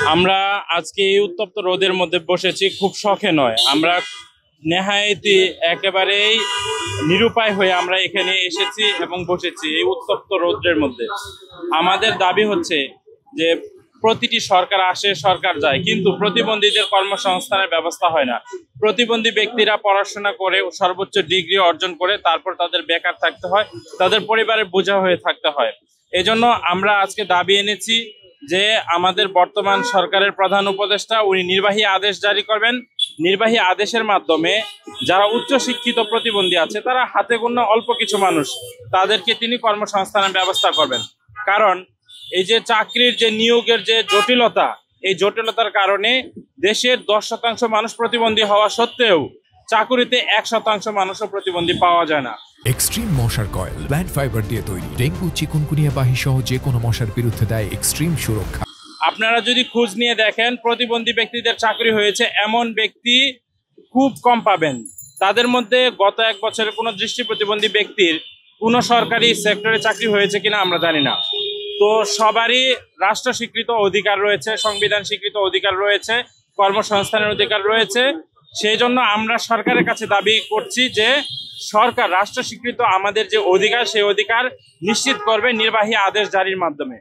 আমরা আজকে এই উত্তপ্ত রোদের মধ্যে বসেছি, খুব শখে নয়। আমরা নেহায়েতি একেবারেই নিরুপায় হয়ে আমরা এখানে এসেছি এবং বসেছি এই উত্তপ্ত রোদের মধ্যে। আমাদের দাবি হচ্ছে যে প্রতিটি সরকার আসে, সরকার যায়, কিন্তু প্রতিবন্ধীদের কর্মসংস্থানের ব্যবস্থা হয় না। প্রতিবন্ধী ব্যক্তিরা পড়াশোনা করে সর্বোচ্চ ডিগ্রি অর্জন করে তারপর তাদের বেকার থাকতে হয়, তাদের পরিবারের বোঝা হয়ে থাকতে হয়। এজন্য আমরা আজকে দাবি এনেছি যে আমাদের বর্তমান সরকারের প্রধান উপদেষ্টা উনি নির্বাহী আদেশ জারি করবেন। নির্বাহী আদেশের মাধ্যমে যারা উচ্চ শিক্ষিত প্রতিবন্ধী আছে, তারা হাতে গোনা অল্প কিছু মানুষ, তাদেরকে তিনি কর্মসংস্থানের ব্যবস্থা করবেন। কারণ এই যে চাকরির যে নিয়োগের যে জটিলতা, এই জটিলতার কারণে দেশের 10% মানুষ প্রতিবন্ধী হওয়া সত্ত্বেও চাকুরিতে 1% মানুষও প্রতিবন্ধী পাওয়া যায় না। এক্সট্রিম মশার কয়েল প্ল্যান্ট ফাইবার দিয়ে তৈরি, ডেঙ্গু, চিকুনগুনিয়া বাহি সহ যে কোনো মশার বিরুদ্ধে দেয় এক্সট্রিম সুরক্ষা। আপনারা যদি খোঁজ নিয়ে দেখেন, প্রতিবন্ধী ব্যক্তিদের চাকরি হয়েছে এমন ব্যক্তি খুব কম পাবেন। তাদের মধ্যে গত 1 বছরে কোনো দৃষ্টি প্রতিবন্ধী ব্যক্তির কোনো সরকারি সেক্টরে চাকরি হয়েছে কিনা আমরা জানি না। তো সবারই রাষ্ট্র স্বীকৃত অধিকার রয়েছে, সংবিধান স্বীকৃত অধিকার রয়েছে, কর্মসংস্থানের অধিকার রয়েছে। সেই জন্য আমরা সরকারের কাছে দাবি করছি যে সরকার রাষ্ট্র স্বীকৃত আমাদের যে অধিকার, সেই অধিকার নিশ্চিত করবে নির্বাহী আদেশ জারির মাধ্যমে।